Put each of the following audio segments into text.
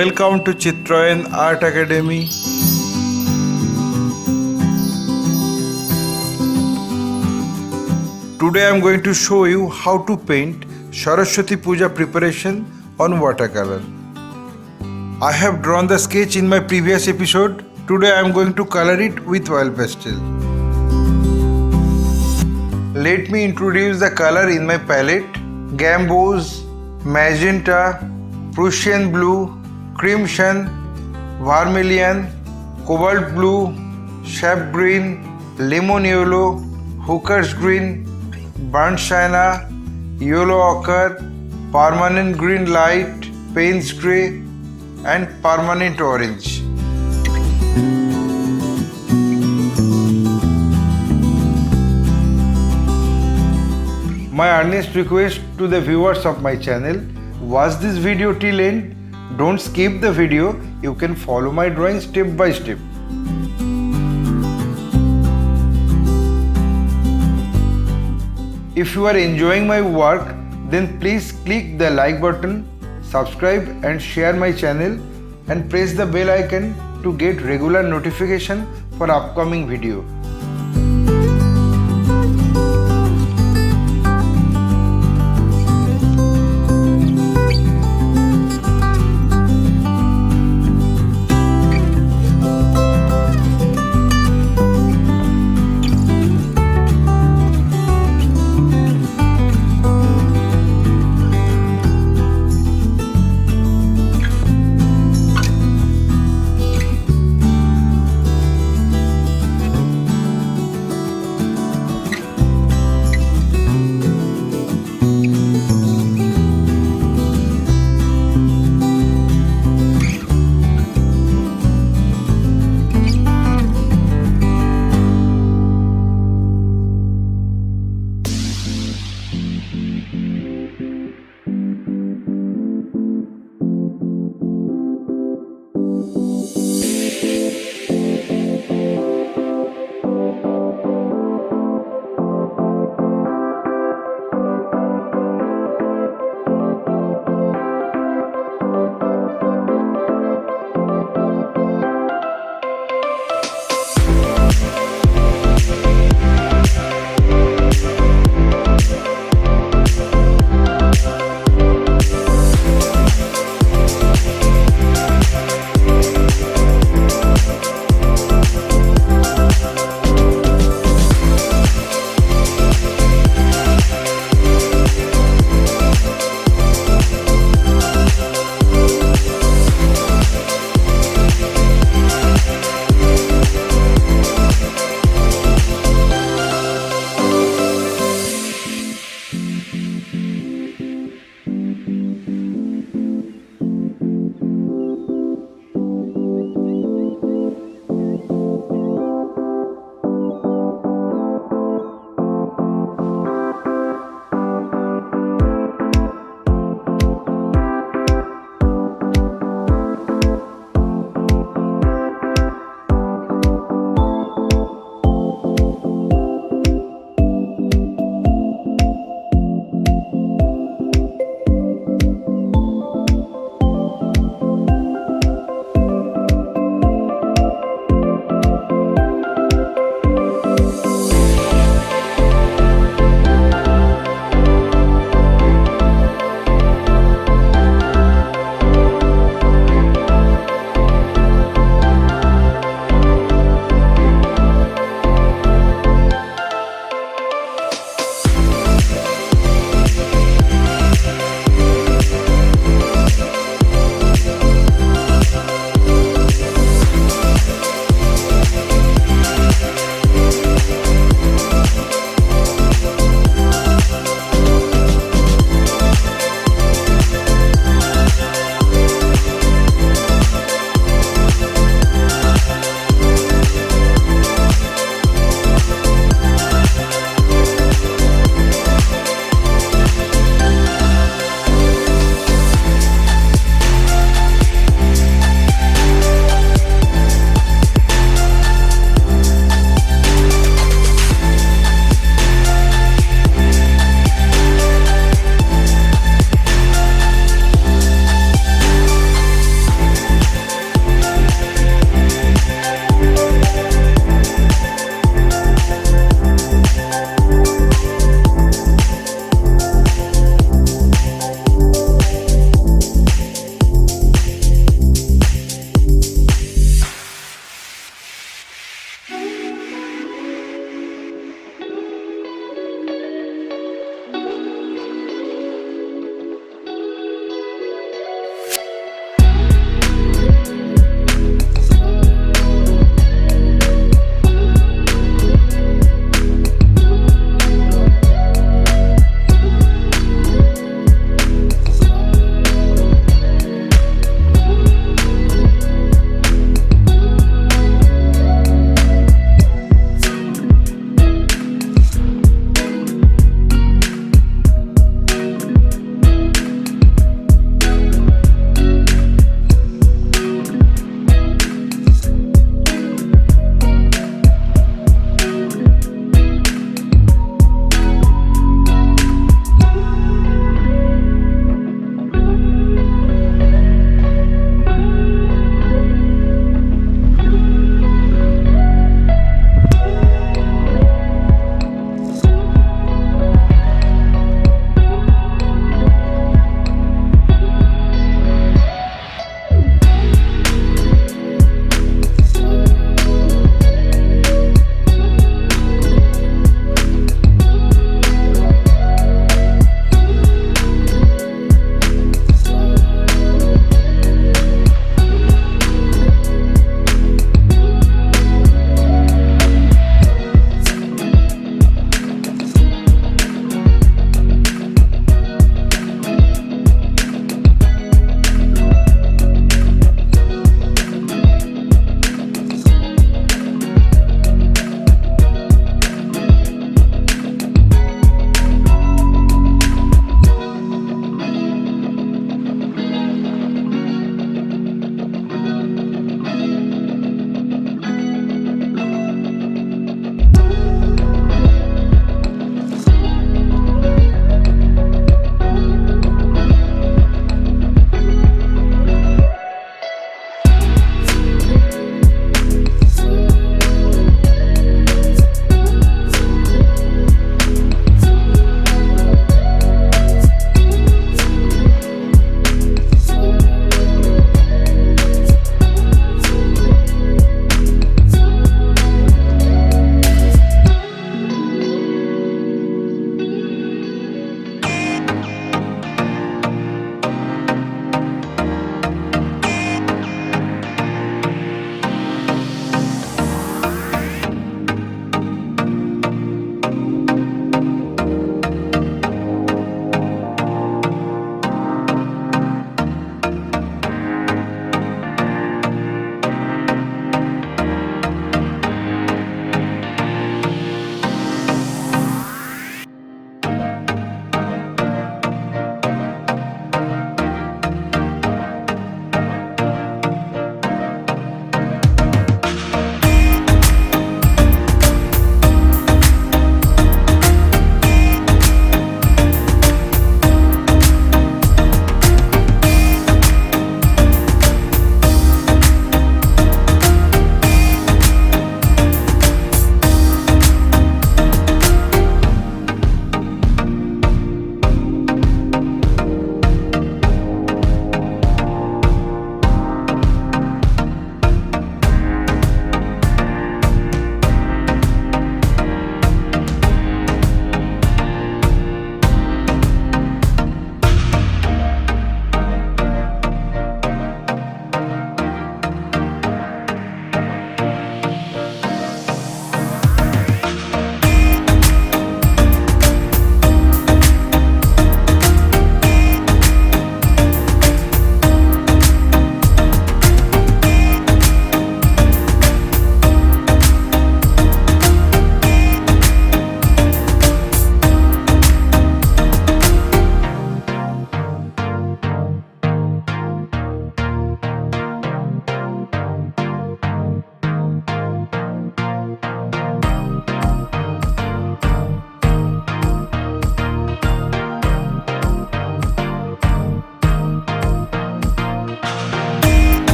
Welcome to Chitrayan Art Academy. Today I am going to show you how to paint Saraswati Puja preparation on watercolor. I have drawn the sketch in my previous episode. Today I am going to color it with oil pastel. Let me introduce the color in my palette. Gambos, magenta, Prussian blue, crimson, vermilion, cobalt blue, sap green, lemon yellow, hooker's green, burnt sienna, yellow ochre, permanent green light, Payne's grey and permanent orange. My earnest request to the viewers of my channel, watch this video till end. Don't skip the video. You can follow my drawing step by step. If you are enjoying my work, then please click the like button, subscribe and share my channel and press the bell icon to get regular notification for upcoming video.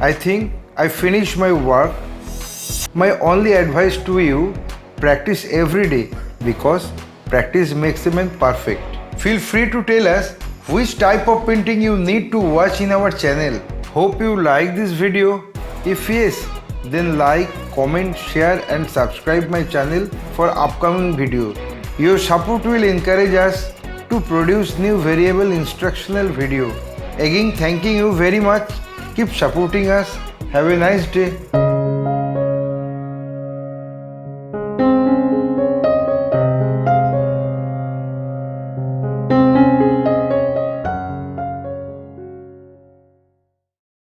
I think I finished my work. My only advice to you, practice every day because practice makes a man perfect. Feel free to tell us which type of painting you need to watch in our channel. Hope you like this video. If yes, then like, comment, share and subscribe my channel for upcoming video. Your support will encourage us to produce new variable instructional video. Again, thanking you very much. Keep supporting us. Have a nice day.